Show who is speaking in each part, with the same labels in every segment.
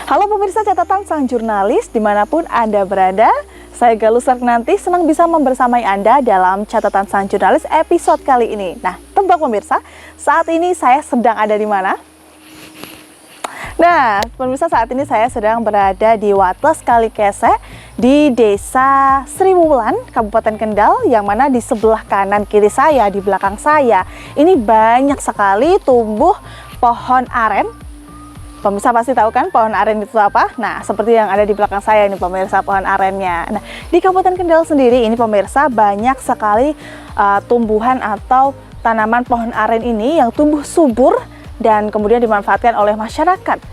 Speaker 1: Halo pemirsa catatan sang jurnalis dimanapun Anda berada, saya Galus Sargnanti senang bisa membersamai Anda dalam catatan sang jurnalis episode kali ini. Nah, tebak pemirsa, saat ini saya sedang ada di mana? Nah, pemirsa saat ini saya sedang berada di Wates Kalikese di Desa Sriwulan, Kabupaten Kendal, yang mana di sebelah kanan kiri saya, di belakang saya, ini banyak sekali tumbuh pohon aren. Pemirsa pasti tahu kan pohon aren itu apa? Nah, seperti yang ada di belakang saya ini pemirsa pohon arennya. Nah, di Kabupaten Kendal sendiri ini pemirsa banyak sekali tumbuhan atau tanaman pohon aren ini yang tumbuh subur dan kemudian dimanfaatkan oleh masyarakat.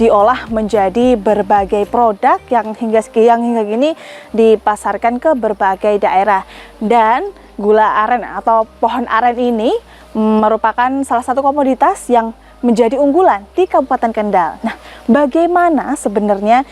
Speaker 1: Diolah menjadi berbagai produk yang hingga kini dipasarkan ke berbagai daerah. Dan gula aren atau pohon aren ini merupakan salah satu komoditas yang menjadi unggulan di Kabupaten Kendal. Nah, bagaimana sebenarnya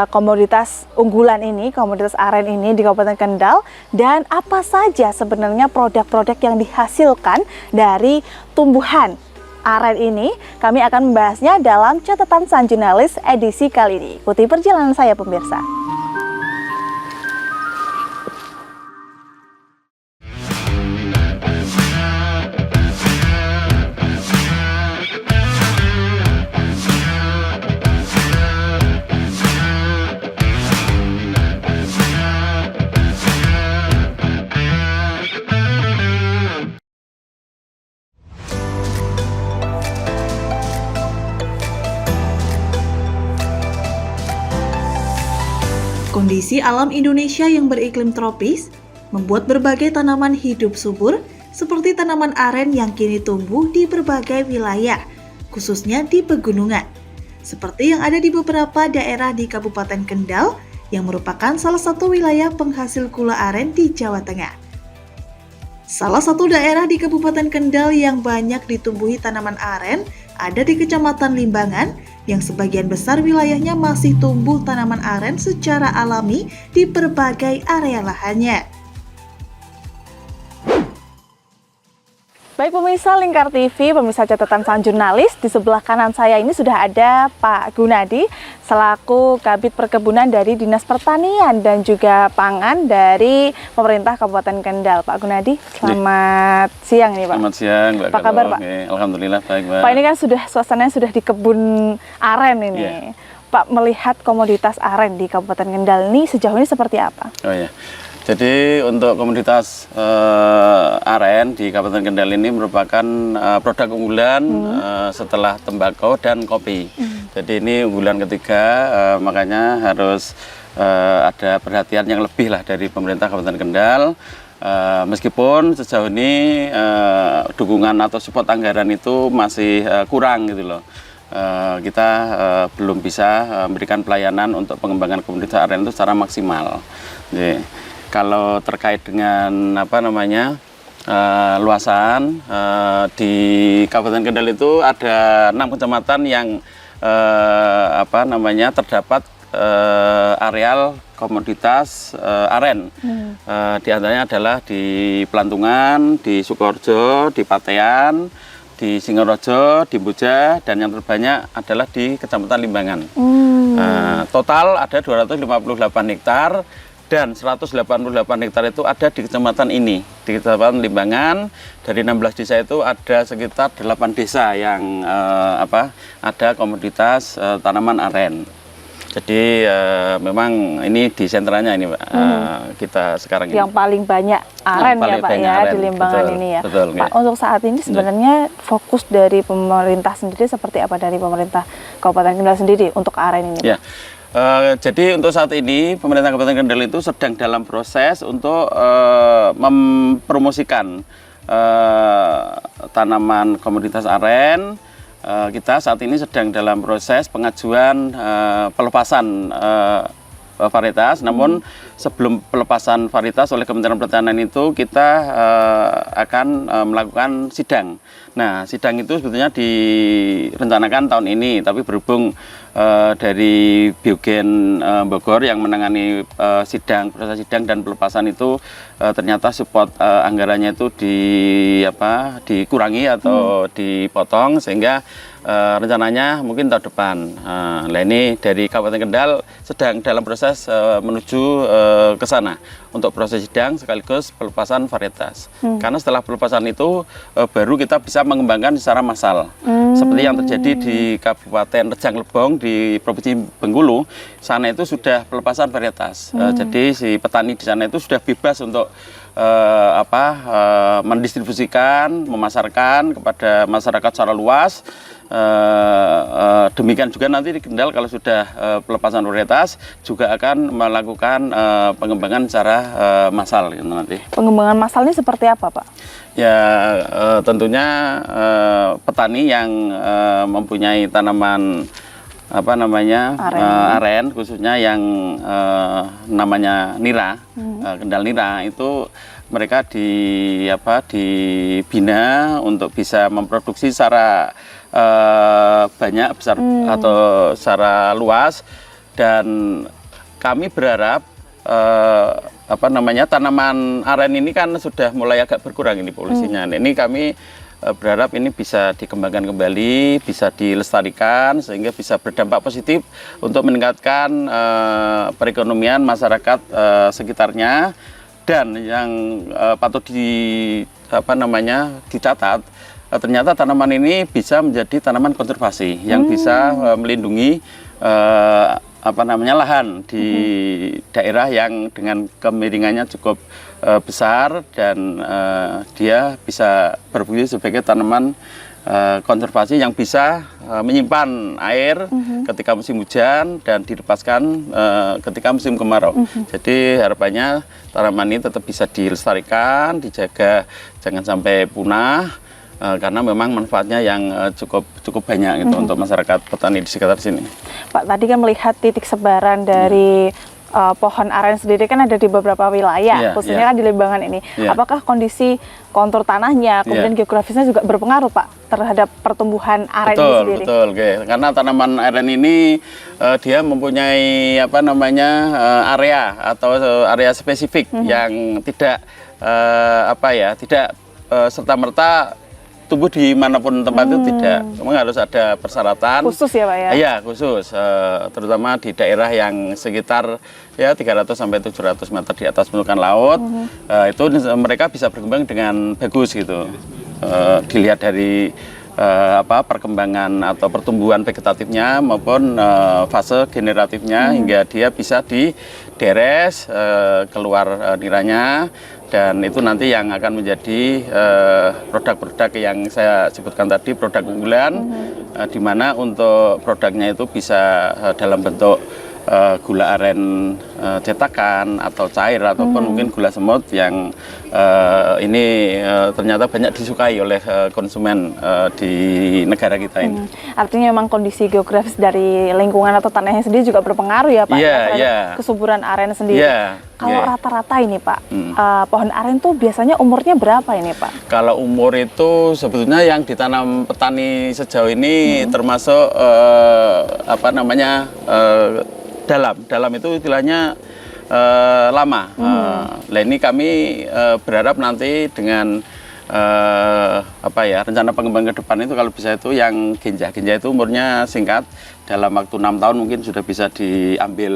Speaker 1: komoditas unggulan ini, komoditas aren ini di Kabupaten Kendal, dan apa saja sebenarnya produk-produk yang dihasilkan dari tumbuhan aren ini? Kami akan membahasnya dalam catatan sang jurnalis edisi kali ini. Ikuti perjalanan saya pemirsa.
Speaker 2: Kondisi alam Indonesia yang beriklim tropis membuat berbagai tanaman hidup subur seperti tanaman aren yang kini tumbuh di berbagai wilayah, khususnya di pegunungan. Seperti yang ada di beberapa daerah di Kabupaten Kendal yang merupakan salah satu wilayah penghasil gula aren di Jawa Tengah. Salah satu daerah di Kabupaten Kendal yang banyak ditumbuhi tanaman aren ada di Kecamatan Limbangan, yang sebagian besar wilayahnya masih tumbuh tanaman aren secara alami di berbagai area lahannya.
Speaker 1: Baik pemirsa Lingkar TV, pemirsa catatan sang jurnalis, di sebelah kanan saya ini sudah ada Pak Gunadi selaku Kabid Perkebunan dari Dinas Pertanian dan juga Pangan dari Pemerintah Kabupaten Kendal. Pak Gunadi, selamat siang ini Pak.
Speaker 3: Selamat siang, Mbak.
Speaker 1: Apa kabar Pak?
Speaker 3: Alhamdulillah baik, Mbak.
Speaker 1: Pak, ini kan suasananya sudah di kebun aren ini.
Speaker 3: Yeah.
Speaker 1: Pak, melihat komoditas aren di Kabupaten Kendal ini sejauh ini seperti apa?
Speaker 3: Oh ya. Jadi untuk komoditas aren di Kabupaten Kendal ini merupakan produk unggulan setelah tembakau dan kopi. Jadi ini unggulan ketiga, makanya harus ada perhatian yang lebih lah dari pemerintah Kabupaten Kendal. Meskipun sejauh ini dukungan atau support anggaran itu masih kurang gitu loh. Kita belum bisa memberikan pelayanan untuk pengembangan komoditas aren itu secara maksimal. Jadi, kalau terkait dengan luasan di Kabupaten Kendal itu ada 6 kecamatan yang terdapat areal komoditas aren. Di antaranya adalah di Pelantungan, di Sukoharjo, di Patean, di Singorojo, di Boja, dan yang terbanyak adalah di Kecamatan Limbangan. Total ada 258 hektar. Dan 188 hektar itu ada di kecamatan ini, di Kecamatan Limbangan. Dari 16 desa itu ada sekitar 8 desa yang ada komoditas tanaman aren. Jadi memang ini di sentranya ini Pak, kita sekarang ini.
Speaker 1: Yang paling banyak aren ya Pak ya aren, di Limbangan betul, ini ya. Betul, Pak, ya. Untuk saat ini sebenarnya fokus dari pemerintah sendiri seperti apa, dari pemerintah Kabupaten Kendal sendiri untuk aren ini?
Speaker 3: Ya. Jadi untuk saat ini pemerintah Kabupaten Kendal itu sedang dalam proses untuk mempromosikan tanaman komoditas aren. Kita saat ini sedang dalam proses pengajuan pelepasan varietas. Namun sebelum pelepasan varietas oleh Kementerian Pertanian itu kita akan melakukan sidang. Nah, sidang itu sebetulnya direncanakan tahun ini, tapi berhubung dari Biogen Bogor yang menangani proses sidang dan pelepasan itu ternyata support anggarannya itu dikurangi atau dipotong, sehingga rencananya mungkin tahun depan. Nah ini dari Kabupaten Kendal sedang dalam proses menuju ke sana untuk proses sidang sekaligus pelepasan varietas. Karena setelah pelepasan itu baru kita bisa mengembangkan secara massal. Seperti yang terjadi di Kabupaten Rejang Lebong di Provinsi Bengkulu, sana itu sudah pelepasan varietas. Jadi si petani di sana itu sudah bebas untuk mendistribusikan, memasarkan kepada masyarakat secara luas. Demikian juga nanti di Kendal kalau sudah pelepasan varietas juga akan melakukan pengembangan secara massal gitu nanti.
Speaker 1: Pengembangan massal ini seperti apa, Pak?
Speaker 3: Ya tentunya petani yang mempunyai tanaman aren khususnya yang namanya nira, Kendal nira itu mereka dibina untuk bisa memproduksi secara banyak besar atau secara luas, dan kami berharap tanaman aren ini kan sudah mulai agak berkurang ini polusinya. Ini kami berharap ini bisa dikembangkan kembali, bisa dilestarikan sehingga bisa berdampak positif untuk meningkatkan perekonomian masyarakat sekitarnya. Dan yang patut dicatat, ternyata tanaman ini bisa menjadi tanaman konservasi yang bisa melindungi lahan di daerah yang dengan kemiringannya cukup besar, dan dia bisa berfungsi sebagai tanaman konservasi yang bisa menyimpan air ketika musim hujan dan dilepaskan ketika musim kemarau. Jadi harapannya tanaman ini tetap bisa dilestarikan, dijaga jangan sampai punah, karena memang manfaatnya yang cukup banyak gitu untuk masyarakat petani di sekitar sini.
Speaker 1: Pak, tadi kan melihat titik sebaran dari pohon aren sendiri kan ada di beberapa wilayah, khususnya kan di Limbangan ini. Apakah kondisi kontur tanahnya, kemudian geografisnya juga berpengaruh, Pak, terhadap pertumbuhan aren ini sendiri? Betul,
Speaker 3: karena tanaman aren ini dia mempunyai area atau area spesifik yang tidak tidak serta-merta tumbuh di manapun tempat itu tidak. Memang harus ada persyaratan
Speaker 1: khusus ya, Pak ya?
Speaker 3: Iya, khusus. Terutama di daerah yang sekitar 300 sampai 700 meter di atas permukaan laut. Itu mereka bisa berkembang dengan bagus gitu. Dilihat dari perkembangan atau pertumbuhan vegetatifnya maupun fase generatifnya hingga dia bisa dideres keluar niranya. Dan itu nanti yang akan menjadi produk-produk yang saya sebutkan tadi, produk unggulan, di mana untuk produknya itu bisa dalam bentuk gula aren cetakan atau cair ataupun mungkin gula semut yang ini ternyata banyak disukai oleh konsumen di negara kita ini.
Speaker 1: Artinya memang kondisi geografis dari lingkungan atau tanahnya sendiri juga berpengaruh ya, Pak, terhadap kesuburan aren sendiri. Kalau rata-rata ini, Pak, pohon aren tuh biasanya umurnya berapa ini, Pak? Kalau
Speaker 3: umur itu sebetulnya yang ditanam petani sejauh ini termasuk dalam itu istilahnya lama. Nah ini kami berharap nanti dengan rencana pengembangan ke depan itu kalau bisa itu yang genjah itu umurnya singkat, dalam waktu 6 tahun mungkin sudah bisa diambil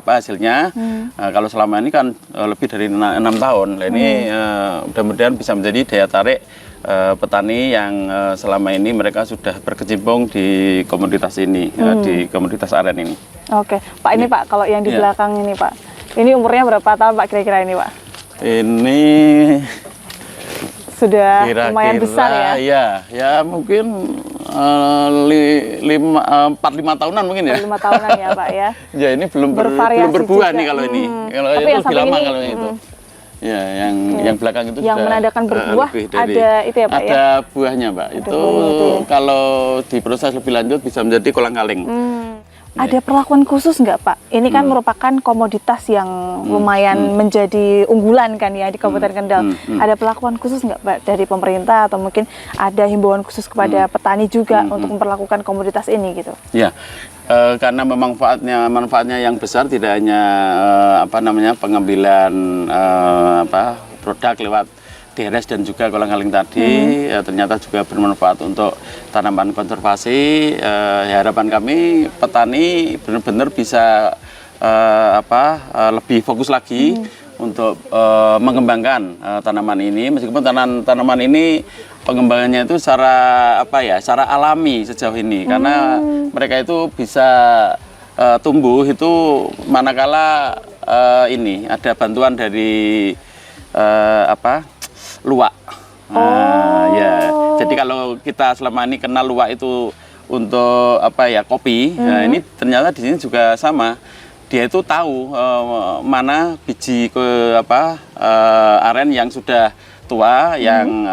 Speaker 3: hasilnya. Kalau selama ini kan lebih dari 6 tahun. Nah ini mudah-mudahan bisa menjadi daya tarik petani yang selama ini mereka sudah berkecimpung di komoditas ini, di komoditas aren ini.
Speaker 1: Oke, Pak, ini Pak, kalau yang di belakang ini, Pak, ini umurnya berapa tahun, Pak, kira-kira ini, Pak?
Speaker 3: Ini
Speaker 1: sudah lumayan besar ya?
Speaker 3: Ya mungkin 4-5 tahunan mungkin ya.
Speaker 1: 5 tahunan ya, Pak ya?
Speaker 3: Ya ini belum berbuah juga nih kalau ini. Kalau
Speaker 1: tapi
Speaker 3: itu lebih lama kalau itu. Ya, yang belakang itu
Speaker 1: yang menandakan berbuah ada itu ya, Pak ya?
Speaker 3: Ada buahnya, Pak. Itu kalau diproses lebih lanjut bisa menjadi kolang-kaling.
Speaker 1: Ada perlakuan khusus nggak, Pak? Ini kan merupakan komoditas yang lumayan menjadi unggulan kan ya di Kabupaten Kendal. Ada perlakuan khusus nggak, Pak, dari pemerintah atau mungkin ada himbauan khusus kepada petani juga untuk memperlakukan komoditas ini gitu?
Speaker 3: Ya, karena memang manfaatnya yang besar, tidak hanya pengambilan produk lewat DRS dan juga kolang-kaling tadi, ternyata juga bermanfaat untuk tanaman konservasi. Harapan kami petani benar-benar bisa lebih fokus lagi untuk mengembangkan tanaman ini, meskipun tanaman ini pengembangannya itu secara alami sejauh ini, karena mereka itu bisa tumbuh itu manakala ini ada bantuan dari luwak. Ya, jadi kalau kita selama ini kenal luwak itu untuk kopi, nah ini ternyata di sini juga sama. Dia itu tahu mana biji aren yang sudah tua yang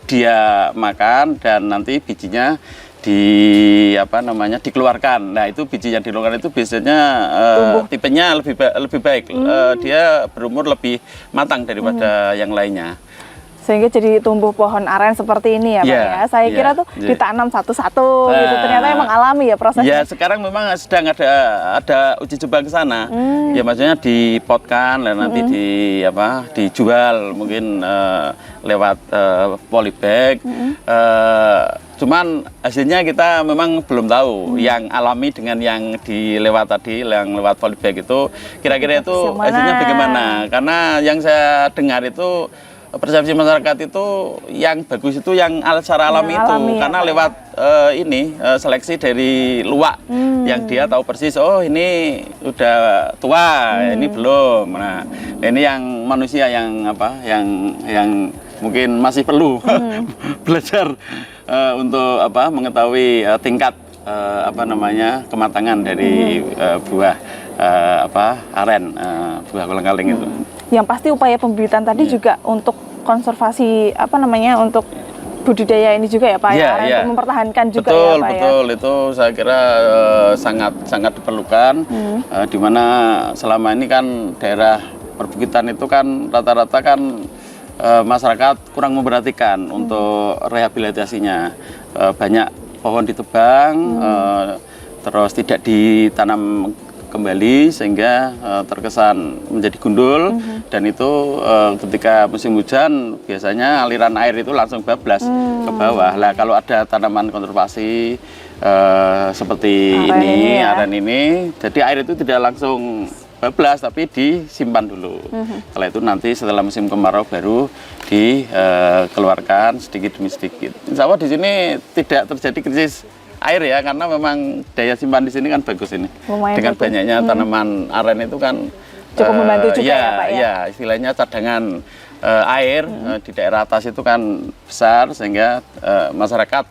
Speaker 3: dia makan, dan nanti bijinya dikeluarkan. Nah, itu biji yang dikeluarkan itu biasanya tipenya lebih baik. Dia berumur lebih matang daripada yang lainnya.
Speaker 1: Sehingga jadi tumbuh pohon aren seperti ini ya Pak ya. Saya kira tuh ditanam satu-satu gitu. Ternyata emang alami ya prosesnya.
Speaker 3: Ya, sekarang memang sedang ada uji coba ke sana. Ya, maksudnya dipotkan dan nanti dijual mungkin lewat polybag. Cuman hasilnya kita memang belum tahu. Yang alami dengan yang yang lewat polybag itu kira-kira itu hasilnya bagaimana. Karena yang saya dengar itu persepsi masyarakat itu yang bagus itu yang secara alami itu, karena lewat seleksi dari luwak yang dia tahu persis, oh ini udah tua, ini belum. Nah, ini yang manusia yang mungkin masih perlu belajar untuk mengetahui tingkat kematangan dari buah aren, buah kolang-kaling itu.
Speaker 1: Yang pasti upaya pembibitan tadi juga untuk konservasi untuk budidaya ini juga ya Pak untuk mempertahankan juga
Speaker 3: betul,
Speaker 1: ya Pak
Speaker 3: betul. Itu saya kira sangat diperlukan, di mana selama ini kan daerah perbukitan itu kan rata-rata kan masyarakat kurang memperhatikan untuk rehabilitasinya. Banyak pohon ditebang, terus tidak ditanam kembali sehingga terkesan menjadi gundul, dan itu ketika musim hujan biasanya aliran air itu langsung bablas ke bawah. Lah kalau ada tanaman konservasi seperti aren ini, jadi air itu tidak langsung bablas tapi disimpan dulu. Setelah itu nanti setelah musim kemarau baru dikeluarkan sedikit demi sedikit. Insya Allah di sini tidak terjadi krisis air ya, karena memang daya simpan di sini kan bagus ini. Lumayan dengan bagus. Banyaknya tanaman aren itu kan
Speaker 1: cukup membantu juga ya Pak ya.
Speaker 3: Ya, istilahnya cadangan air di daerah atas itu kan besar, sehingga masyarakat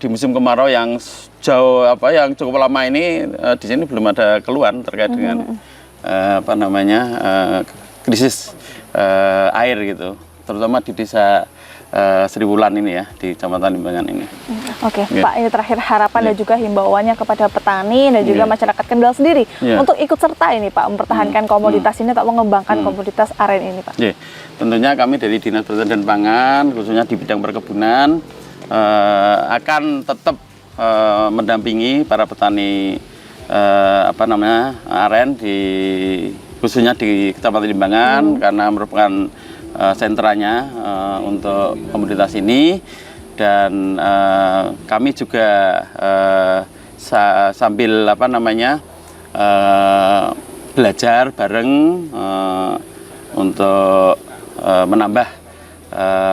Speaker 3: di musim kemarau yang yang cukup lama ini di sini belum ada keluhan terkait dengan krisis air gitu, terutama di desa Sriwulan ini ya, di Kecamatan Limbangan ini.
Speaker 1: Oke, Pak, ini terakhir harapan dan juga himbauannya kepada petani dan juga masyarakat Kendal sendiri untuk ikut serta ini Pak, mempertahankan komoditas ini atau mengembangkan komoditas aren ini Pak.
Speaker 3: Tentunya kami dari Dinas Pertanian dan Pangan, khususnya di bidang perkebunan, akan tetap mendampingi para petani aren khususnya di Kecamatan Limbangan, karena merupakan sentranya untuk komoditas ini, dan kami juga sambil belajar bareng untuk menambah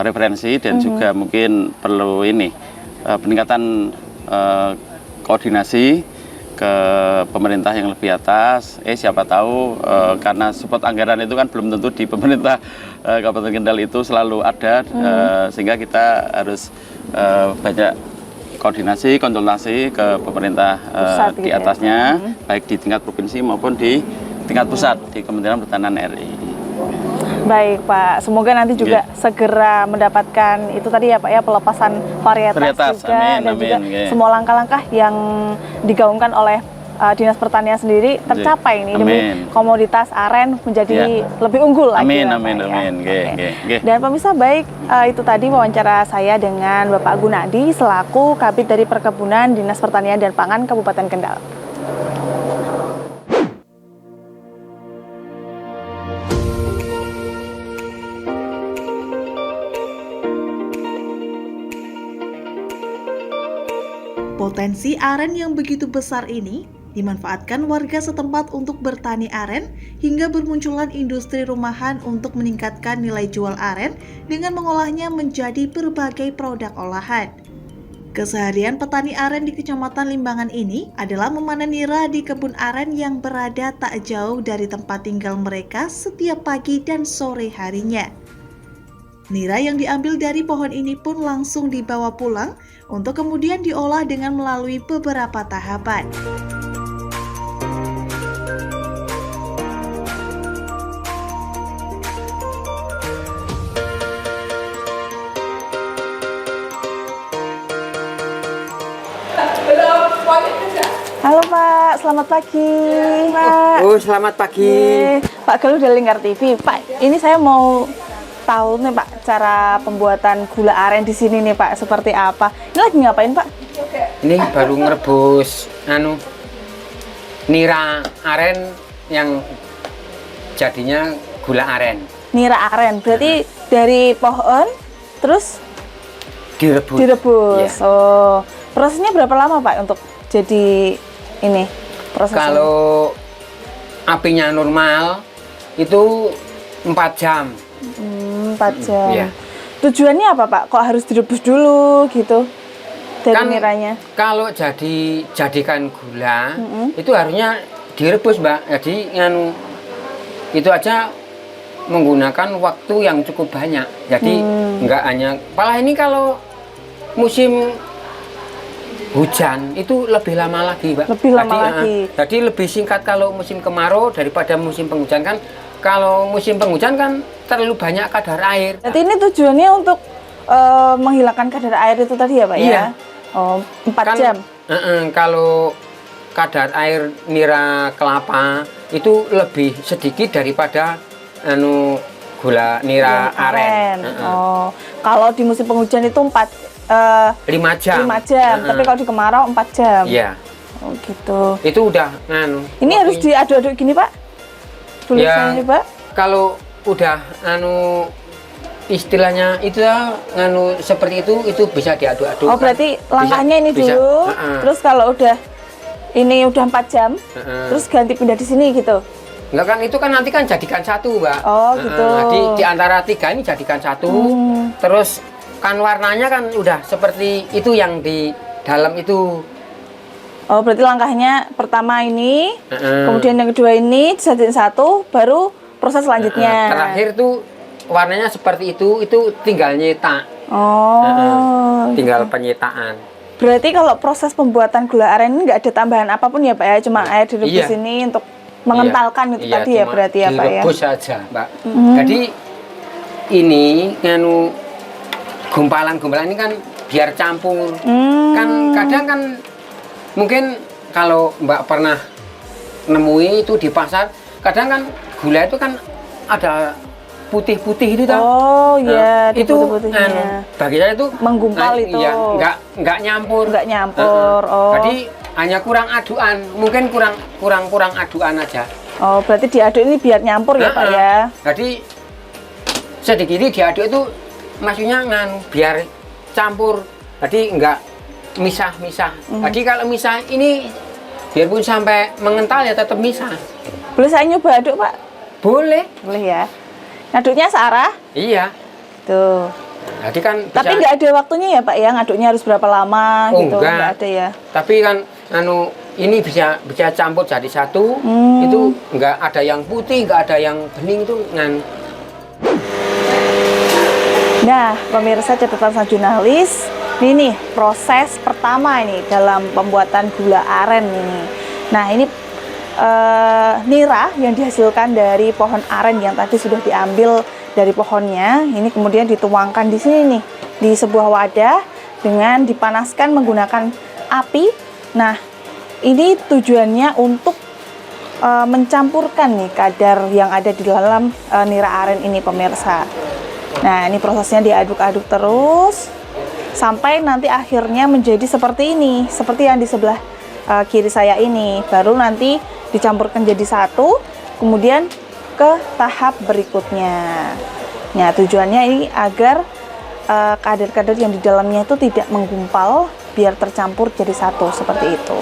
Speaker 3: referensi, dan juga mungkin perlu peningkatan koordinasi ke pemerintah yang lebih atas. Siapa tahu karena support anggaran itu kan belum tentu di pemerintah Kabupaten Kendal itu selalu ada, sehingga kita harus banyak koordinasi, konsultasi ke pemerintah di atasnya, baik di tingkat provinsi maupun di tingkat pusat di Kementerian Pertanian RI.
Speaker 1: Baik Pak, semoga nanti juga segera mendapatkan itu tadi ya Pak ya, pelepasan varietas juga, dan juga semua langkah-langkah yang digaungkan oleh Dinas Pertanian sendiri tercapai ini demi komoditas aren menjadi lebih unggul lagi.
Speaker 3: Amin.
Speaker 1: Dan pemirsa, baik itu tadi wawancara saya dengan Bapak Gunadi selaku Kabid dari Perkebunan Dinas Pertanian dan Pangan Kabupaten Kendal.
Speaker 2: Potensi aren yang begitu besar ini dimanfaatkan warga setempat untuk bertani aren hingga bermunculan industri rumahan untuk meningkatkan nilai jual aren dengan mengolahnya menjadi berbagai produk olahan. Keseharian petani aren di Kecamatan Limbangan ini adalah memanen nira di kebun aren yang berada tak jauh dari tempat tinggal mereka setiap pagi dan sore harinya. Nira yang diambil dari pohon ini pun langsung dibawa pulang untuk kemudian diolah dengan melalui beberapa tahapan.
Speaker 1: Halo Pak, selamat pagi. Pak.
Speaker 4: Oh, selamat pagi.
Speaker 1: Pak Galuh dari Lingkar TV. Pak, ini saya mau tahu nih Pak, cara pembuatan gula aren di sini nih Pak, seperti apa? Ini lagi ngapain Pak?
Speaker 4: Ini baru ngerebus nira aren yang jadinya gula aren.
Speaker 1: Nira aren, berarti dari pohon terus
Speaker 4: Direbus.
Speaker 1: direbus.
Speaker 4: Iya.
Speaker 1: Oh, prosesnya berapa lama Pak untuk jadi ini prosesnya?
Speaker 4: Kalau apinya normal itu 4 jam.
Speaker 1: 4 jam.
Speaker 4: Iya.
Speaker 1: Tujuannya apa Pak? Kok harus direbus dulu gitu dari
Speaker 4: Kan
Speaker 1: niranya?
Speaker 4: kalau jadikan gula itu harusnya direbus, Mbak. Jadi itu aja menggunakan waktu yang cukup banyak. Jadi nggak hanya, malah ini kalau musim hujan itu lebih lama lagi, Mbak.
Speaker 1: Lebih lama lagi.
Speaker 4: Jadi lebih singkat kalau musim kemarau daripada musim penghujan kan. Kalau musim penghujan kan terlalu banyak kadar air.
Speaker 1: Jadi ini tujuannya untuk menghilangkan kadar air itu tadi ya Pak
Speaker 4: Iya.
Speaker 1: ya? Oh, 4
Speaker 4: Kan,
Speaker 1: jam.
Speaker 4: Kalau kadar air nira kelapa itu lebih sedikit daripada gula nira aren.
Speaker 1: Oh, kalau di musim penghujan itu
Speaker 4: 5 jam.
Speaker 1: 5 jam, tapi kalau di kemarau 4 jam.
Speaker 4: Iya.
Speaker 1: Oh gitu.
Speaker 4: Itu udah
Speaker 1: Ini harus diaduk-aduk gini Pak? Tulisannya Pak?
Speaker 4: Kalau udah istilahnya itu seperti itu bisa diaduk-aduk.
Speaker 1: Oh berarti langkahnya ini
Speaker 4: bisa.
Speaker 1: dulu, terus kalau udah ini udah 4 jam, terus ganti pindah di sini gitu?
Speaker 4: Enggak kan, itu kan nanti kan jadikan satu, Mbak.
Speaker 1: Oh gitu.
Speaker 4: Di antara 3 ini jadikan satu, terus kan warnanya kan udah seperti itu yang di dalam itu.
Speaker 1: Oh berarti langkahnya pertama ini, kemudian yang kedua ini dijadiin satu, baru proses selanjutnya.
Speaker 4: Terakhir tuh warnanya seperti itu tinggal nyetak.
Speaker 1: Oh.
Speaker 4: Tinggal penyetaan.
Speaker 1: Berarti kalau proses pembuatan gula aren ini nggak ada tambahan apapun ya Pak ya, cuma air direbus
Speaker 4: Iya.
Speaker 1: ini untuk mengentalkan itu tadi ya
Speaker 4: cuma
Speaker 1: berarti ya Pak ya.
Speaker 4: direbus saja, Mbak. Jadi ini gumpalan-gumpalan ini kan biar campur. Kan kadang kan mungkin kalau Mbak pernah nemui itu di pasar, kadang kan gula itu kan ada putih-putih itu toh.
Speaker 1: Oh iya,
Speaker 4: itu
Speaker 1: putih-putihnya.
Speaker 4: bagi saya itu
Speaker 1: Menggumpal itu.
Speaker 4: Iya, nggak nyampur.
Speaker 1: Nggak nyampur. Oh.
Speaker 4: Jadi hanya kurang aduan, mungkin kurang aduan aja.
Speaker 1: Oh, berarti diaduk ini biar nyampur ya Pak ya.
Speaker 4: Jadi sedikit diaduk itu maksudnya biar campur. Jadi nggak misah-misah. Jadi kalau misah ini biarpun sampai mengental ya tetap misah.
Speaker 1: Boleh saya nyoba aduk Pak?
Speaker 4: Boleh.
Speaker 1: Boleh ya. Ngaduknya searah?
Speaker 4: Iya.
Speaker 1: Tuh.
Speaker 4: Jadi kan
Speaker 1: Tapi nggak ada waktunya ya Pak ya, ngaduknya harus berapa lama
Speaker 4: Oh,
Speaker 1: gitu?
Speaker 4: enggak.
Speaker 1: Nggak ada ya.
Speaker 4: Tapi kan ini bisa campur jadi satu. Itu nggak ada yang putih, nggak ada yang bening itu
Speaker 1: Nah, pemirsa catatan sang jurnalis, ini nih proses pertama ini dalam pembuatan gula aren ini. Nah, ini nira yang dihasilkan dari pohon aren yang tadi sudah diambil dari pohonnya, ini kemudian dituangkan di sini nih, di sebuah wadah dengan dipanaskan menggunakan api. Nah, ini tujuannya untuk mencampurkan nih kadar yang ada di dalam nira aren ini pemirsa. Nah, ini prosesnya diaduk-aduk terus sampai nanti akhirnya menjadi seperti ini, seperti yang di sebelah kiri saya ini. Baru nanti dicampurkan jadi satu, kemudian ke tahap berikutnya. Nah, tujuannya ini agar kadar-kadar yang di dalamnya itu tidak menggumpal biar tercampur jadi satu seperti itu.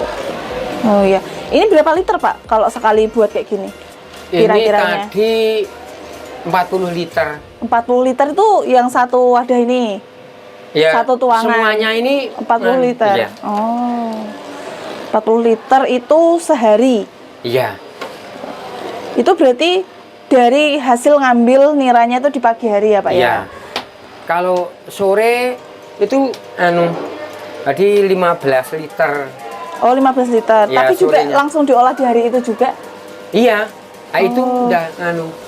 Speaker 1: Oh iya, ini berapa liter Pak kalau sekali buat kayak gini? Kira-kiranya?
Speaker 4: Ini tadi 40 liter.
Speaker 1: 40 liter itu yang satu wadah ini?
Speaker 4: Ya,
Speaker 1: Satu tuangan?
Speaker 4: semuanya ini
Speaker 1: 40 liter?
Speaker 4: Iya.
Speaker 1: Oh, 40 liter itu sehari?
Speaker 4: Iya.
Speaker 1: Itu berarti dari hasil ngambil niranya itu di pagi hari ya Pak ya?
Speaker 4: Iya. Kalau sore itu tadi 15 liter.
Speaker 1: Oh 15 liter,
Speaker 4: Ya,
Speaker 1: tapi juga
Speaker 4: sorenya.
Speaker 1: langsung diolah di hari itu juga?
Speaker 4: Iya. Nah, itu udah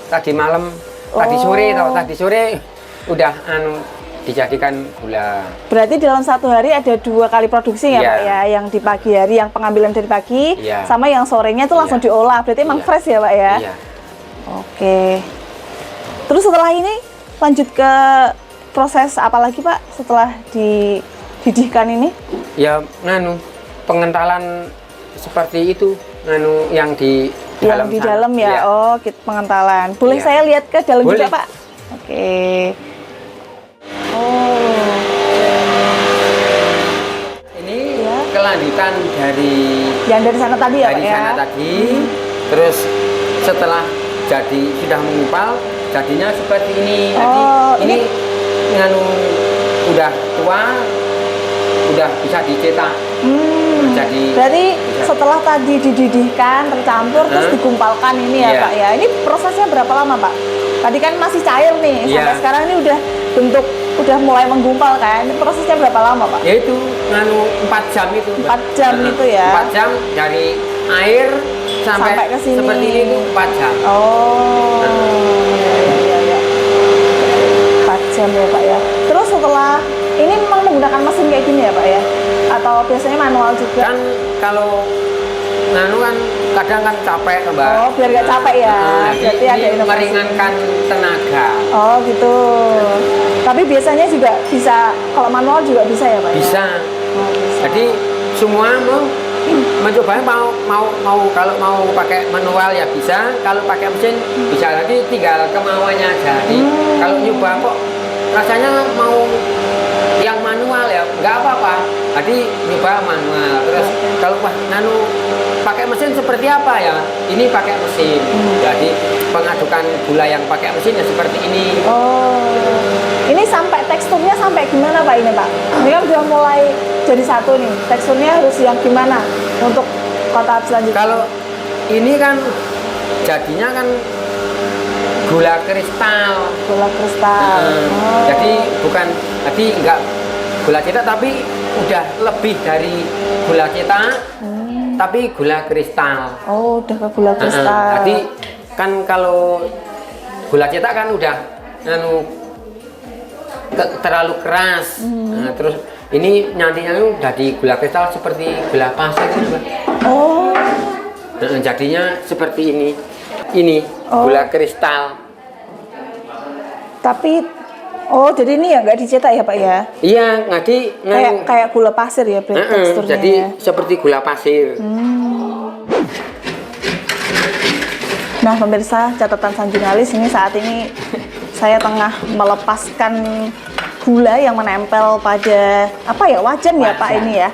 Speaker 4: tadi malam, tadi sore tadi sore udah dijadikan gula.
Speaker 1: Berarti dalam satu hari ada 2 kali produksi ya
Speaker 4: Iya.
Speaker 1: Pak ya? Yang di pagi hari, yang pengambilan dari pagi,
Speaker 4: Iya.
Speaker 1: sama yang sorenya itu langsung
Speaker 4: Iya.
Speaker 1: diolah. Berarti emang
Speaker 4: Iya.
Speaker 1: fresh ya Pak ya?
Speaker 4: Iya.
Speaker 1: Oke. Terus setelah ini lanjut ke proses apa lagi Pak setelah dididihkan ini?
Speaker 4: Ya pengentalan seperti itu yang di
Speaker 1: Yang di
Speaker 4: sana.
Speaker 1: dalam ya?
Speaker 4: Iya.
Speaker 1: Oh, pengentalan. Boleh
Speaker 4: Iya.
Speaker 1: saya lihat ke dalam
Speaker 4: Boleh.
Speaker 1: juga Pak? Oke. Oh.
Speaker 4: Ini
Speaker 1: Ya.
Speaker 4: kelanjutan dari
Speaker 1: Yang dari sana tadi ya Pak
Speaker 4: dari
Speaker 1: ya?
Speaker 4: sana tadi. Terus setelah jadi sudah mengumpal, jadinya seperti ini. Jadi
Speaker 1: Oh,
Speaker 4: ini udah tua, udah bisa dicetak. Jadi
Speaker 1: Berarti
Speaker 4: bisa.
Speaker 1: setelah tadi dididihkan, tercampur, terus digumpalkan ini ya
Speaker 4: Iya.
Speaker 1: Pak ya? Ini prosesnya berapa lama Pak? Tadi kan masih cair nih,
Speaker 4: Iya.
Speaker 1: sampai sekarang ini udah bentuk, udah mulai menggumpal kan? Ini prosesnya berapa lama Pak?
Speaker 4: yaitu 4 jam itu.
Speaker 1: 4 jam itu ya?
Speaker 4: 4 jam dari air sampai
Speaker 1: Sampai ke sini.
Speaker 4: seperti ini itu 4 jam.
Speaker 1: Oh, ya. 4 jam ya Pak ya. Terus setelah ini memang menggunakan mesin kayak gini ya Pak ya? Atau biasanya manual juga?
Speaker 4: Kan kalau kan kadang kan capek Mbak.
Speaker 1: Oh, biar nggak capek ya. Berarti ada
Speaker 4: ini
Speaker 1: inovasi.
Speaker 4: meringankan tenaga.
Speaker 1: Oh gitu. Tapi biasanya juga bisa, kalau manual juga bisa ya Pak? ya?
Speaker 4: Bisa.
Speaker 1: Oh, bisa.
Speaker 4: Jadi semua mencobanya mau kalau mau pakai manual ya bisa, kalau pakai mesin bisa, lagi tinggal kemauannya aja. Jadi kalau nyoba kok rasanya mau yang manual ya nggak apa-apa. Jadi nyoba manual. Terus kalau pakai mesin seperti apa ya? Ini pakai mesin. Jadi pengadukan gula yang pakai mesin ya seperti ini.
Speaker 1: Oh, ini sampai teksturnya sampai gimana Pak ini Pak? Ini kan udah mulai jadi satu nih. Teksturnya harus yang gimana untuk tahap selanjutnya?
Speaker 4: Kalau ini kan jadinya kan gula kristal.
Speaker 1: Gula kristal. Oh.
Speaker 4: Jadi enggak gula cetak tapi udah lebih dari gula cetak, tapi gula kristal.
Speaker 1: Oh, udah ke gula kristal.
Speaker 4: Jadi kan kalau gula cetak kan udah terlalu keras. Nah, terus ini nantinya udah di gula kristal seperti gula pasir gitu, Mbak.
Speaker 1: Oh,
Speaker 4: Jadinya seperti ini. Ini gula kristal.
Speaker 1: tapi jadi ini ya nggak dicetak ya Pak ya?
Speaker 4: Iya,
Speaker 1: Kayak gula pasir ya berarti teksturnya.
Speaker 4: jadi
Speaker 1: ya?
Speaker 4: seperti gula pasir.
Speaker 1: Nah pemirsa catatan sang jurnalis, ini saat ini saya tengah melepaskan gula yang menempel pada wajan ya Pak ini ya.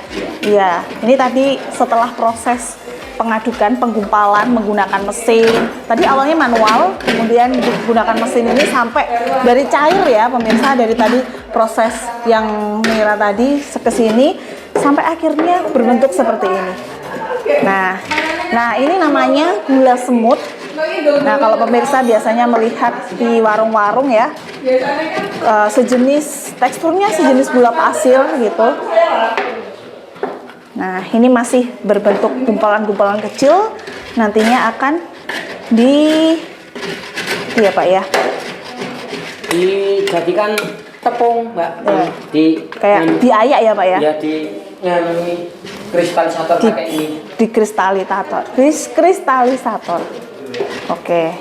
Speaker 1: Iya, ini tadi setelah proses pengadukan, penggumpalan menggunakan mesin. Tadi awalnya manual, kemudian digunakan mesin ini sampai dari cair ya pemirsa, dari tadi proses yang nira tadi ke sini sampai akhirnya berbentuk seperti ini. Nah ini namanya gula semut. Nah kalau pemirsa biasanya melihat di warung-warung ya, teksturnya sejenis gula pasir gitu. Nah ini masih berbentuk gumpalan-gumpalan kecil, nantinya akan ya Pak ya,
Speaker 4: Dijadikan tepung Mbak.
Speaker 1: Ya. Kayak diayak ya Pak ya?
Speaker 4: Ya ini kristalisator pakai ini.
Speaker 1: Di kristalisator. Oke.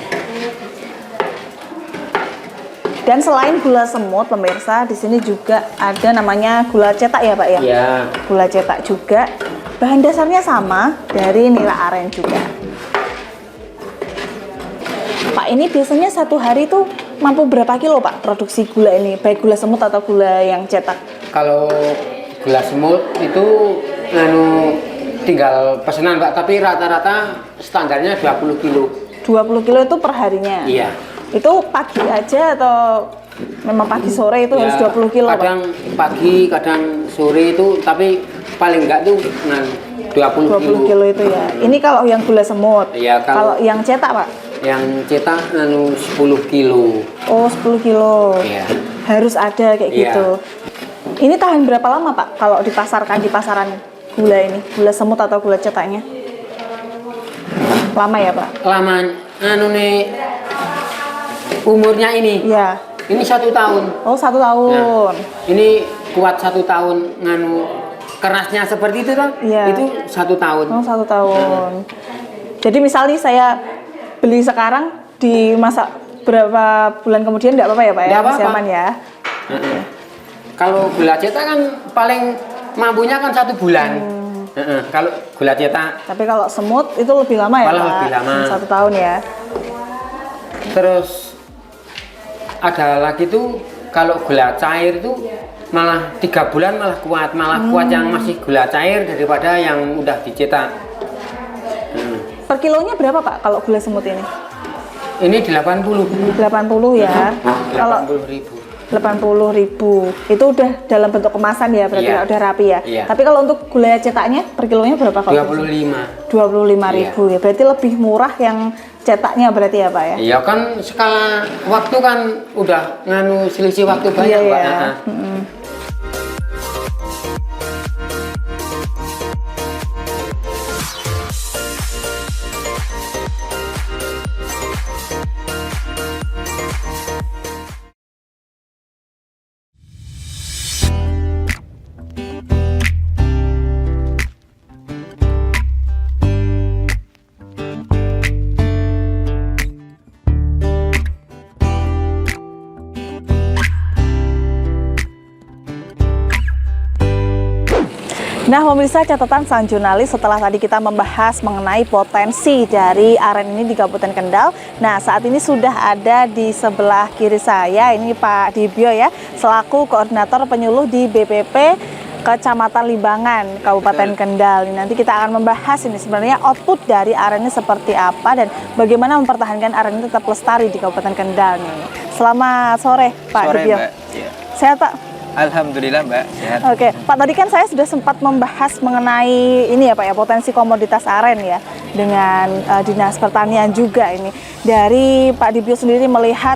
Speaker 1: Dan selain gula semut, pemirsa, di sini juga ada namanya gula cetak ya Pak ya?
Speaker 4: Ya.
Speaker 1: Gula cetak juga. Bahan dasarnya sama, dari nira aren juga. Pak, ini biasanya satu hari tuh mampu berapa kilo Pak produksi gula ini? Baik gula semut atau gula yang cetak?
Speaker 4: Kalau gula semut itu tinggal pesanan Mbak, tapi rata-rata standarnya 20 kilo.
Speaker 1: 20 kilo itu per harinya?
Speaker 4: Iya.
Speaker 1: Itu pagi aja atau memang pagi sore itu harus 20 kilo?
Speaker 4: Kadang pagi, kadang sore itu, tapi paling enggak tuh 20
Speaker 1: kilo itu ya. Ini kalau yang gula semut.
Speaker 4: Iya,
Speaker 1: kalau yang cetak Pak?
Speaker 4: Yang cetak 10 kilo.
Speaker 1: Oh, 10 kilo.
Speaker 4: Iya.
Speaker 1: Harus ada kayak
Speaker 4: Iya.
Speaker 1: gitu. Ini tahan berapa lama Pak kalau dipasarkan di pasaran gula ini? Gula semut atau gula cetaknya? Lama ya Pak?
Speaker 4: Lama nih umurnya ini.
Speaker 1: Iya.
Speaker 4: Ini 1 tahun.
Speaker 1: Oh, 1 tahun.
Speaker 4: Ini kuat 1 tahun kerasnya seperti itu kan?
Speaker 1: Iya.
Speaker 4: Itu 1 tahun.
Speaker 1: Oh, 1 tahun. Jadi misalnya saya beli sekarang di masa berapa bulan kemudian enggak apa-apa ya Pak ya?
Speaker 4: Nggak apa-apa.
Speaker 1: Masih aman ya?
Speaker 4: Kalau gula cetak kan paling mampunya kan 1 bulan. Kalau gula cetak.
Speaker 1: Tapi kalau semut itu lebih lama ya
Speaker 4: Malah
Speaker 1: Pak?
Speaker 4: lebih lama.
Speaker 1: 1 tahun ya?
Speaker 4: Terus ada lagi tuh kalau gula cair itu malah 3 bulan malah kuat yang masih gula cair daripada yang udah dicetak.
Speaker 1: Per kilonya berapa Pak kalau gula semut ini?
Speaker 4: Ini 80.
Speaker 1: 80 ya. Kalau
Speaker 4: 80.000.
Speaker 1: 80.000 itu udah dalam bentuk kemasan ya, berarti
Speaker 4: Iya.
Speaker 1: udah rapi ya.
Speaker 4: Iya.
Speaker 1: Tapi kalau untuk gula cetaknya per kilonya berapa kalau?
Speaker 4: 25.
Speaker 1: 25.000 ya. Berarti lebih murah yang cetaknya berarti ya Pak ya?
Speaker 4: Iya kan skala waktu kan udah selisih waktu banyak
Speaker 1: Iya,
Speaker 4: Pak.
Speaker 1: ya. Nah, pemirsa, catatan sang jurnalis setelah tadi kita membahas mengenai potensi dari aren ini di Kabupaten Kendal. Nah, saat ini sudah ada di sebelah kiri saya, ini Pak Dibyo ya, selaku Koordinator Penyuluh di BPP Kecamatan Limbangan, Kabupaten Kendal. Nanti kita akan membahas ini sebenarnya output dari aren ini seperti apa dan bagaimana mempertahankan aren ini tetap lestari di Kabupaten Kendal nih. Selamat sore, Pak Dibyo.
Speaker 5: Mbak. Ya.
Speaker 1: Sehat, Pak?
Speaker 5: Alhamdulillah Mbak, sehat.
Speaker 1: Oke, Pak, tadi kan saya sudah sempat membahas mengenai ini ya Pak ya, potensi komoditas aren ya dengan Dinas Pertanian juga ini. Dari Pak Dibyo sendiri melihat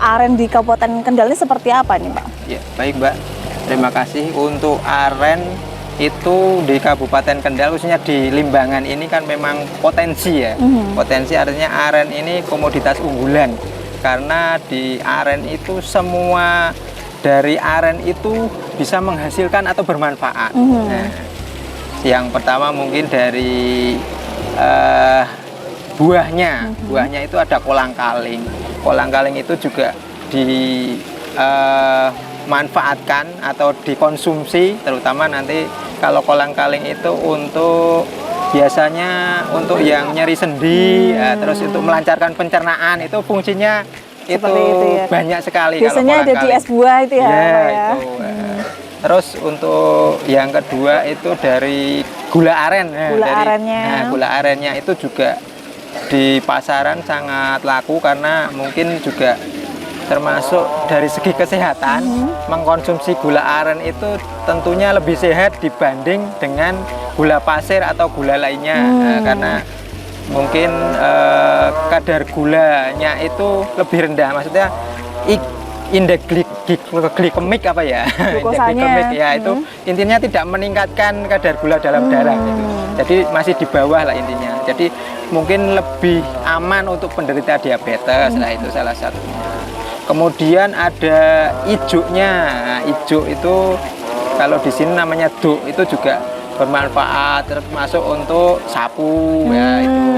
Speaker 1: aren di Kabupaten Kendal ini seperti apa nih Pak?
Speaker 5: Ya, baik Mbak. Terima kasih. Untuk aren itu di Kabupaten Kendal, khususnya di Limbangan ini kan memang potensi ya. Potensi artinya aren ini komoditas unggulan. Karena di aren itu semua dari aren itu bisa menghasilkan atau bermanfaat. Nah, yang pertama mungkin dari buahnya. Buahnya itu ada kolang-kaling. Kolang-kaling itu juga dimanfaatkan atau dikonsumsi, terutama nanti kalau kolang-kaling itu untuk biasanya untuk yang nyeri sendi, terus untuk melancarkan pencernaan, itu fungsinya
Speaker 1: Seperti
Speaker 5: itu
Speaker 1: ya.
Speaker 5: banyak sekali.
Speaker 1: Biasanya
Speaker 5: kalau
Speaker 1: ada di es buah itu ya,
Speaker 5: ya,
Speaker 1: Pak ya.
Speaker 5: itu. Terus untuk yang kedua itu dari gula aren.
Speaker 1: Gula arennya.
Speaker 5: Nah, gula arennya itu juga di pasaran sangat laku karena mungkin juga termasuk dari segi kesehatan. Mengkonsumsi gula aren itu tentunya lebih sehat dibanding dengan gula pasir atau gula lainnya. Nah, karena mungkin kadar gulanya itu lebih rendah, maksudnya indeks glikemik apa ya, indeks glikemik ya, itu intinya tidak meningkatkan kadar gula dalam darah gitu. Jadi masih di bawah lah intinya, jadi mungkin lebih aman untuk penderita diabetes lah, itu salah satunya. Kemudian ada ijonya. Nah, ijo itu kalau di sini namanya duk, itu juga bermanfaat, termasuk untuk sapu ya itu.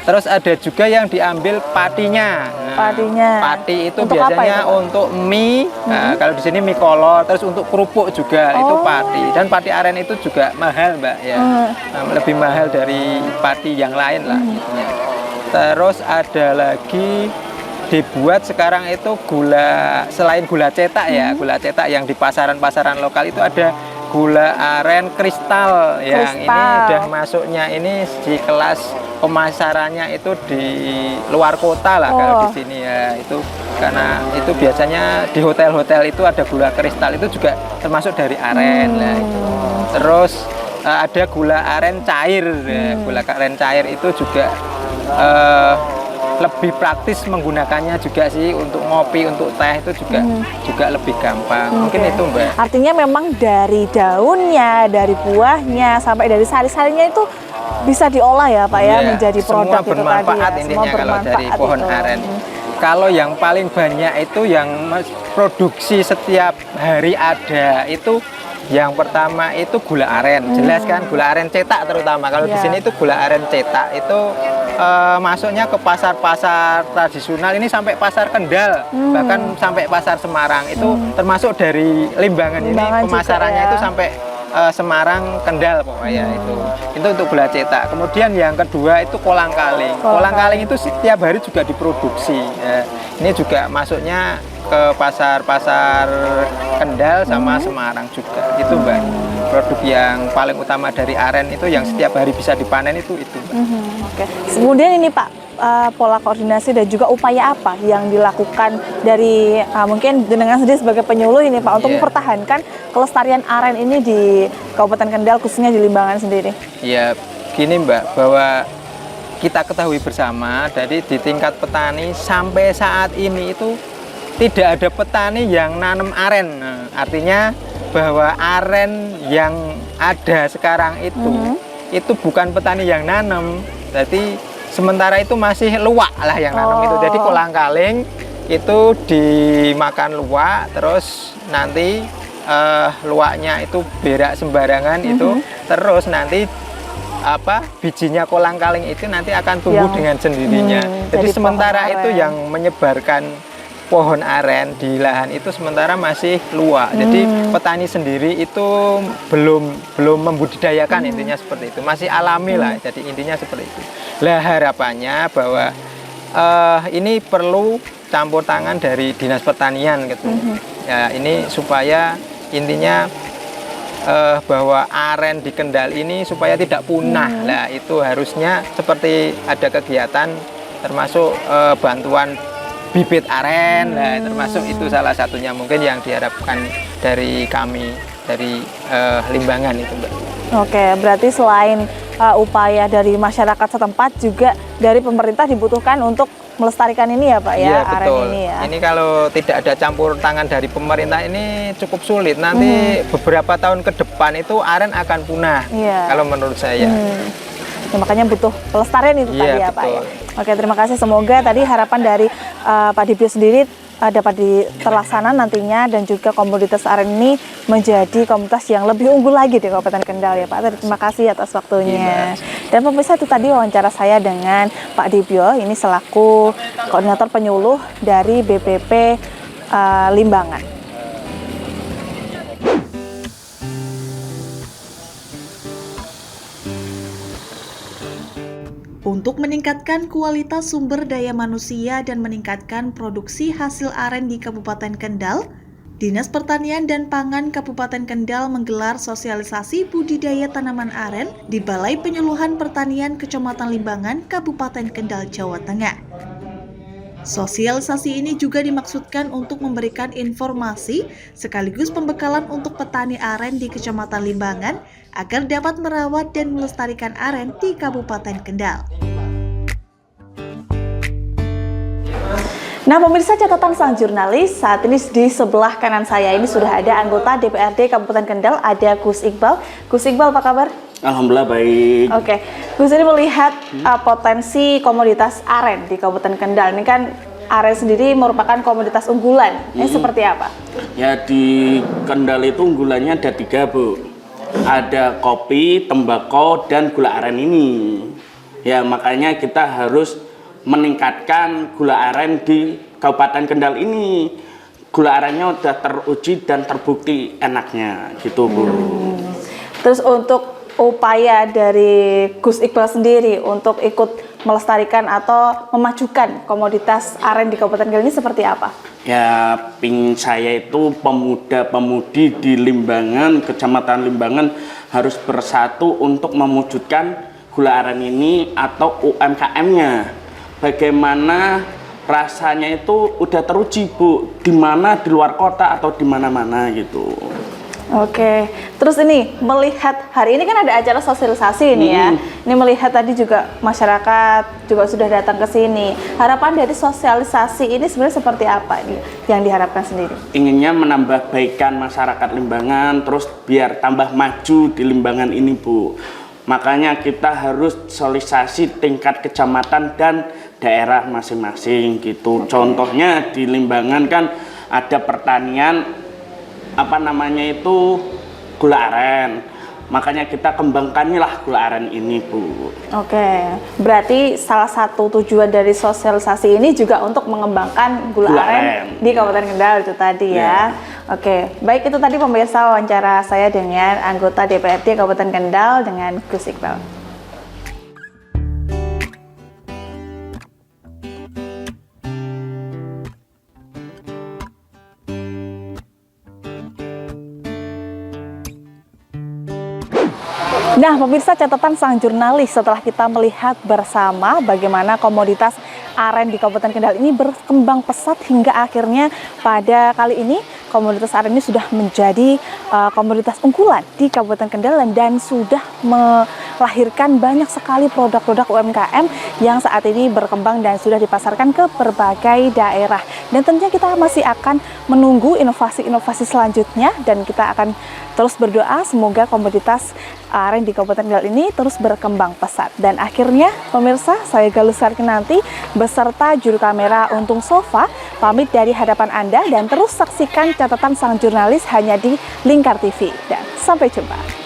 Speaker 5: Terus ada juga yang diambil patinya. Nah,
Speaker 1: Patinya.
Speaker 5: pati itu
Speaker 1: Untuk apa
Speaker 5: biasanya
Speaker 1: itu, Pak?
Speaker 5: untuk mie. Nah, kalau di sini mie kolor, terus untuk kerupuk juga itu pati. Dan pati aren itu juga mahal, Mbak ya. Nah, lebih mahal dari pati yang lain lah. Intinya. Terus ada lagi dibuat sekarang itu gula, selain gula cetak ya, gula cetak yang di pasaran-pasaran lokal itu ada gula aren kristal yang ini
Speaker 1: Kristal.
Speaker 5: udah masuknya ini di kelas pemasarannya itu di luar kota lah kalau
Speaker 1: Oh.
Speaker 5: di sini ya. Itu karena itu biasanya di hotel-hotel itu ada gula kristal, itu juga termasuk dari aren lah itu. Terus ada gula aren cair. Ya, gula aren cair itu juga lebih praktis menggunakannya juga sih, untuk ngopi, untuk teh itu juga lebih gampang. Mungkin
Speaker 1: Oke.
Speaker 5: itu Mbak.
Speaker 1: Artinya memang dari daunnya, dari buahnya, sampai dari sari-sarinya itu bisa diolah ya Pak ya,
Speaker 5: Iya,
Speaker 1: menjadi produk
Speaker 5: semua
Speaker 1: itu
Speaker 5: bermanfaat
Speaker 1: tadi ya.
Speaker 5: intinya kalau dari
Speaker 1: bermanfaat
Speaker 5: pohon
Speaker 1: itu.
Speaker 5: aren. Kalau yang paling banyak itu yang produksi setiap hari ada itu, yang pertama itu gula aren. Jelas kan, gula aren cetak terutama. Kalau di
Speaker 1: Iya.
Speaker 5: sini itu gula aren cetak itu masuknya ke pasar-pasar tradisional ini sampai pasar Kendal, bahkan sampai pasar Semarang. Itu termasuk dari Limbangan ini
Speaker 1: Limbangan juga
Speaker 5: pemasarannya
Speaker 1: ya.
Speaker 5: itu sampai Semarang, Kendal pokoknya itu untuk gula cetak. Kemudian yang kedua itu kolang-kaling. Kolang-kaling itu setiap hari juga diproduksi. Ya. Ini juga masuknya ke pasar-pasar Kendal sama Semarang juga. Itu Mbak. Produk yang paling utama dari aren itu yang setiap hari bisa dipanen itu Mbak.
Speaker 1: Oke. Kemudian ini Pak, pola koordinasi dan juga upaya apa yang dilakukan dari mungkin dengan sendiri sebagai penyuluh ini Pak untuk
Speaker 5: Iya.
Speaker 1: mempertahankan kelestarian aren ini di Kabupaten Kendal khususnya di Limbangan sendiri?
Speaker 5: Ya, gini Mbak, bahwa kita ketahui bersama dari di tingkat petani sampai saat ini itu tidak ada petani yang nanam aren. Nah, artinya bahwa aren yang ada sekarang itu bukan petani yang nanam. Jadi sementara itu masih luwak lah yang nanam itu. Jadi kolang-kaling itu dimakan luwak, terus nanti luwaknya itu berak sembarangan itu, terus nanti bijinya kolang-kaling itu nanti akan tumbuh dengan sendirinya. Jadi sementara itu yang menyebarkan pohon aren di lahan itu sementara masih luwak. Jadi petani sendiri itu belum membudidayakan, intinya seperti itu. Masih alami lah. Jadi intinya seperti itu. Lah harapannya bahwa ini perlu campur tangan dari Dinas Pertanian gitu. Ya, ini supaya intinya bahwa aren di Kendal ini supaya tidak punah. Nah, itu harusnya seperti ada kegiatan termasuk bantuan bibit aren, nah, termasuk itu salah satunya mungkin yang diharapkan dari kami dari Limbangan itu Mbak.
Speaker 1: Oke, berarti selain upaya dari masyarakat setempat juga dari pemerintah dibutuhkan untuk melestarikan ini ya Pak ya,
Speaker 5: Iya,
Speaker 1: aren
Speaker 5: betul.
Speaker 1: ini ya.
Speaker 5: Ini kalau tidak ada campur tangan dari pemerintah ini cukup sulit. Nanti beberapa tahun ke depan itu aren akan punah.
Speaker 1: Iya.
Speaker 5: Kalau menurut saya.
Speaker 1: Ya, makanya butuh pelestarian itu
Speaker 5: Iya,
Speaker 1: tadi ya Pak
Speaker 5: betul.
Speaker 1: ya. Oke, terima kasih. Semoga tadi harapan dari Pak Dibyo sendiri dapat terlaksana nantinya dan juga komoditas aren ini menjadi komoditas yang lebih unggul lagi di Kabupaten Kendal ya Pak. Terima kasih atas waktunya. Dan pemirsa, itu tadi wawancara saya dengan Pak Dibyo, ini selaku koordinator penyuluh dari BPP Limbangan.
Speaker 2: Untuk meningkatkan kualitas sumber daya manusia dan meningkatkan produksi hasil aren di Kabupaten Kendal, Dinas Pertanian dan Pangan Kabupaten Kendal menggelar sosialisasi budidaya tanaman aren di Balai Penyuluhan Pertanian Kecamatan Limbangan, Kabupaten Kendal, Jawa Tengah. Sosialisasi ini juga dimaksudkan untuk memberikan informasi sekaligus pembekalan untuk petani aren di Kecamatan Limbangan agar dapat merawat dan melestarikan aren di Kabupaten Kendal.
Speaker 1: Nah pemirsa, catatan sang jurnalis, saat ini di sebelah kanan saya ini sudah ada anggota DPRD Kabupaten Kendal, ada Gus Iqbal. Gus Iqbal, apa kabar?
Speaker 3: Alhamdulillah baik.
Speaker 1: Oke, Gus ini melihat potensi komoditas aren di Kabupaten Kendal. Ini kan aren sendiri merupakan komoditas unggulan. Ini seperti apa?
Speaker 3: Ya, di Kendal itu unggulannya ada 3 Bu. Ada kopi, tembakau, dan gula aren ini. Ya, makanya kita harus meningkatkan gula aren di Kabupaten Kendal ini. Gula arennya udah teruji dan terbukti enaknya gitu Bu.
Speaker 1: Terus untuk upaya dari Gus Iqbal sendiri untuk ikut melestarikan atau memajukan komoditas aren di Kabupaten Kendal ini seperti apa?
Speaker 6: Ya, ping saya itu pemuda-pemudi di Limbangan, Kecamatan Limbangan harus bersatu untuk mewujudkan gula aren ini atau UMKM-nya. Bagaimana rasanya itu udah teruji, Bu, di mana di luar kota atau di mana-mana gitu.
Speaker 1: Oke, terus ini melihat hari ini kan ada acara sosialisasi ini ya. Ini melihat tadi juga masyarakat juga sudah datang ke sini. Harapan dari sosialisasi ini sebenarnya seperti apa ini yang diharapkan sendiri?
Speaker 6: Inginnya menambah baikan masyarakat Limbangan, terus biar tambah maju di Limbangan ini, Bu. Makanya kita harus sosialisasi tingkat kecamatan dan daerah masing-masing gitu. Contohnya di Limbangan kan ada pertanian gula aren. Makanya kita kembangkan lah gula aren ini, Bu.
Speaker 1: Oke, berarti salah satu tujuan dari sosialisasi ini juga untuk mengembangkan gula aren di Kabupaten Kendal itu tadi ya. Oke, baik, itu tadi pemirsa wawancara saya dengan anggota DPRD Kabupaten Kendal dengan Gus Iqbal. Nah, pemirsa, catatan sang jurnalis setelah kita melihat bersama bagaimana komoditas aren di Kabupaten Kendal ini berkembang pesat hingga akhirnya pada kali ini komoditas aren ini sudah menjadi komoditas unggulan di Kabupaten Kendal dan sudah melahirkan banyak sekali produk-produk UMKM yang saat ini berkembang dan sudah dipasarkan ke berbagai daerah. Dan tentunya kita masih akan menunggu inovasi-inovasi selanjutnya dan kita akan terus berdoa semoga komoditas aren di Kabupaten Kendal ini terus berkembang pesat. Dan akhirnya pemirsa, saya Galus Sarkinanti beserta juru kamera Untung Sofa pamit dari hadapan Anda dan terus saksikan catatan sang jurnalis hanya di Lingkar TV. Dan sampai jumpa.